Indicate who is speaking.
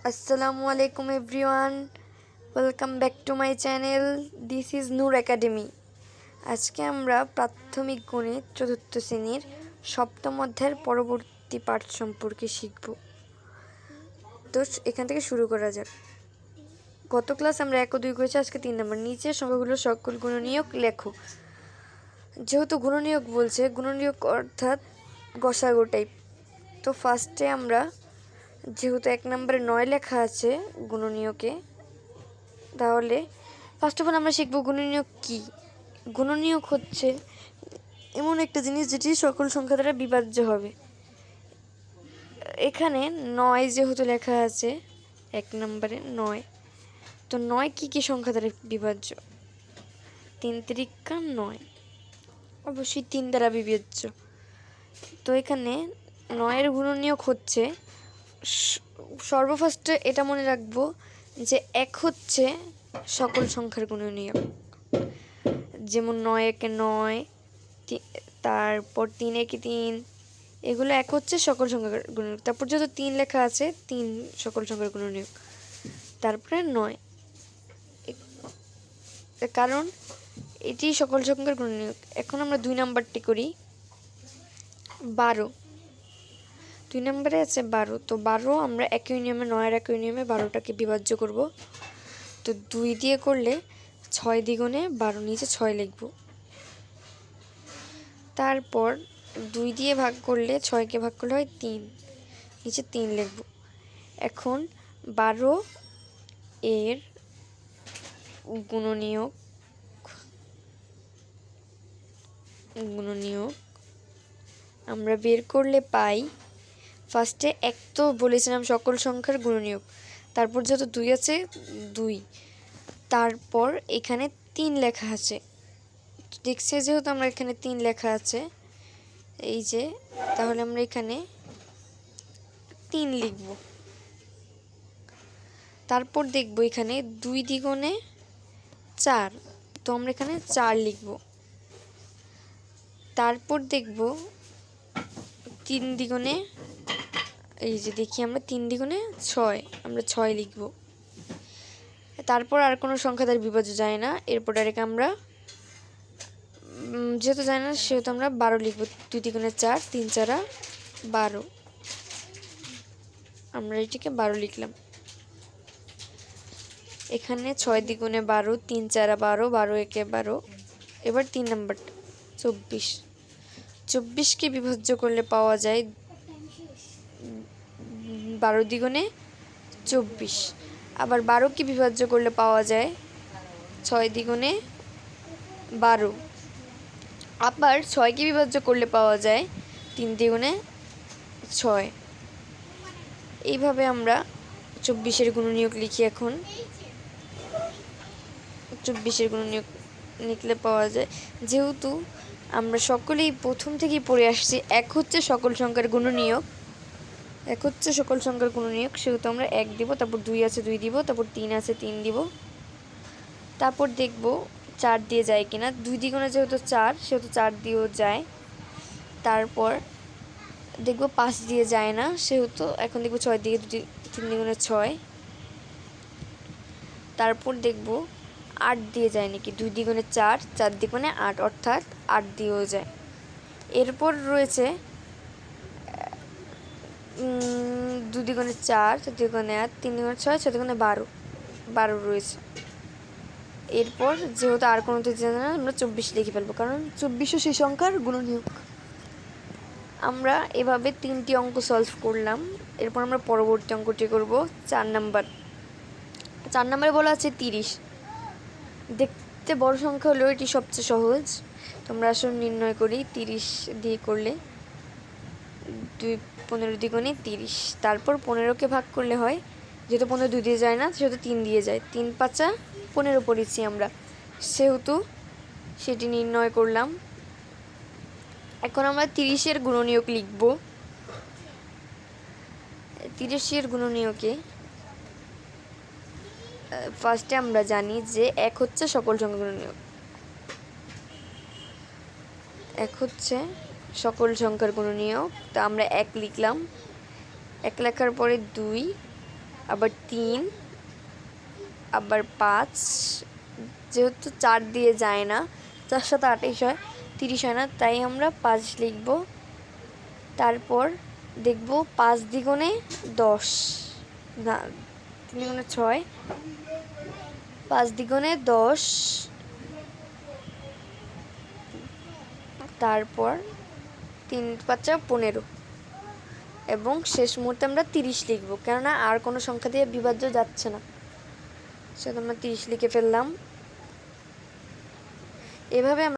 Speaker 1: আসসালামু আলাইকুম everyone, welcome back to my channel. This is Noor Academy. আজকে আমরা প্রাথমিক গণিত চতুর্থ শ্রেণীর সপ্তম অধ্যায়ের পরবর্তী পাঠ সম্পর্কে শিখব। তো এখান থেকে শুরু করা যাক। গত ক্লাস আমরা 1 ও 2 করেছি, আজকে 3 নম্বর। নিচে সংখ্যাগুলো সকল গুণনীয়ক লেখো। যেহেতু গুণনীয়ক বলছে, গুণনীয়ক অর্থাৎ গসাগু টাইপ। তো ফার্স্টে আমরা যেহেতু 1 নম্বরে 9 লেখা আছে গুণনীয়কে, তাহলে ফার্স্ট অফ অল আমরা শিখব গুণনীয়ক কি। গুণনীয়ক হচ্ছে এমন একটা জিনিস যেটি সকল সংখ্যা দ্বারা বিভাজ্য হবে। এখানে 9 যেহেতু লেখা আছে 1 নম্বরে 9, তো 9 কি সংখ্যা দ্বারা বিভাজ্য? 3 তিরিকা 9, অবশ্যই 3 দ্বারা বিভাজ্য। তো এখানে 9 এর গুণনীয়ক হচ্ছে, সর্বফার্স্টে এটা মনে রাখবো যে 1 হচ্ছে সকল সংখ্যার গুণনীয়ক। যেমন 9 একে 9, তারপর 3 একে 3, এগুলো 1 হচ্ছে সকল সংখ্যার গুণনীয়ক। তারপর যত 3 লেখা আছে 3 সকল সংখ্যার গুণনীয়ক, তারপরে 9, কারণ এটি সকল সংখ্যার গুণনীয়ক। এখন আমরা 2 নাম্বারটি করি। 12, 2 নম্বরে আছে 12। তো 12 আমরা একই নিয়মে 9 একই নিয়মে 12টাকে বিভাজ্য করব। তো 2 দিয়ে করলে 6 দ্বিগুণে 12, নিচে 6 লিখব। তারপর 2 দিয়ে ভাগ করলে 6কে ভাগ করলে হয় 3, নিচে 3 লিখব। এখন 12 এর গুণনীয়ক আমরা বের করলে পাই, ফার্স্টে 1 তো বলেছিলাম সকল সংখ্যার গুণনীয়ক, তারপর যত 2 আছে 2, তারপর এখানে 3 লেখা আছে। দেখছি যেহেতু আমরা এখানে 3 লেখা আছে, এই যে, তাহলে আমরা এখানে 3 লিখব। তারপর দেখব এখানে 2 দ্বিগুণে 4, তো আমরা এখানে 4 লিখব। তারপর দেখব 3 দ্বিগুণে, এই যে দেখি আমরা 3 দ্বিগুণে 6, আমরা 6 লিখব। তারপর আর কোনো সংখ্যা দ্বারা বিভাজ্য যায় না। এরপর ডাইরেক্ট আমরা যেহেতু যায় না সেহেতু আমরা 12 লিখব। 2 দ্বিগুণে 4, 3 4 12, আমরা এটিকে 12 লিখলাম। এখানে 6 দ্বিগুণে 12, 3 4 12, 12 একে 12। এবার 3 নাম্বারটা 24। 24কে বিভাজ্য করলে পাওয়া যায় 12 দ্বিগুণে 24। আবার 12কে বিভাজ্য করলে পাওয়া যায় 6 দ্বিগুণে 12। আবার 6কে বিভাজ্য করলে পাওয়া যায় 3 দ্বিগুণে 6। এইভাবে আমরা 24-এর গুণনীয়ক লিখি। এখন 24-এর গুণনীয়ক লিখলে পাওয়া যায়, যেহেতু আমরা সকলেই প্রথম থেকেই পড়ে আসছি 1 হচ্ছে সকল সংখ্যার গুণনীয়ক, 1 হচ্ছে সকল সংখ্যার গুণনীয়ক, সেহেতু আমরা 1 দিব। তারপর 2 আছে 2 দিব, তারপর 3 আছে 3 দিব। তারপর দেখব 4 দিয়ে যায় কিনা। 2 দ্বিগুণে যেহেতু 4, সেহেতু 4 দিয়েও যায়। তারপর দেখব 5 দিয়ে যায় না, সেহেতু এখন দেখব 6 দিয়ে 3 দ্বিগুণে 6। তারপর দেখব 8 দিয়ে যায় নাকি। 2 দ্বিগুণে 4, 4 দ্বিগুণে 8, অর্থাৎ 8 দিয়েও যায়। এরপর রয়েছে 2 দ্বিগুণে 4, 4 দ্বিগুণে 8, 3 দ্বিগুণে 6, 6 দ্বিগুণে 12, 12 রয়েছে। এরপর যেহেতু আর কোনো তো জানি না, আমরা 24 লিখে ফেলবো, কারণ 24ও সেই সংখ্যার গুণনীয়ক। আমরা এভাবে 3টি অঙ্ক সলভ করলাম। এরপর আমরা পরবর্তী অঙ্কটি করব 4 নাম্বার। 4 নাম্বারে বলা আছে 30। দেখতে বড় সংখ্যা হলেও এটি সবচেয়ে সহজ। তোমরা আসলে নির্ণয় করি 30 দিয়ে করলে 15 দ্বিগুণে 30। তারপর 15কে ভাগ করলে হয়, যেহেতু 15 2 দিয়ে যায় না সেহেতু 3 দিয়ে যায়। 3 5 15 পড়েছি আমরা, সেহেতু সেটি নির্ণয় করলাম। এখন আমরা 30-এর গুণনীয়ক লিখব। 30-এর গুণনীয়কে ফার্স্টে আমরা জানি যে 1 হচ্ছে সকল সংখ্যার গুণনীয়ক। 1 হচ্ছে সকল সংখ্যার গুণনীয়ক, তা আমরা 1 লিখলাম। 1 লেখার পরে 2, আবার 3, আবার 5, যেহেতু 4 দিয়ে যায় না, 4 7 28 হয়, 30 হয় না, তাই আমরা 5 লিখব। তারপর দেখব 5 দ্বিগুণে 10, না 3 দ্বিগুণে 6, 5 দ্বিগুণে 10, তারপর 3 5 15, এবং শেষ মুহূর্তে আমরা 30 লিখব, কেননা আর কোনো সংখ্যা দিয়ে বিভাজ্য যাচ্ছে না, সেটা আমরা 30 লিখে ফেললাম। এভাবে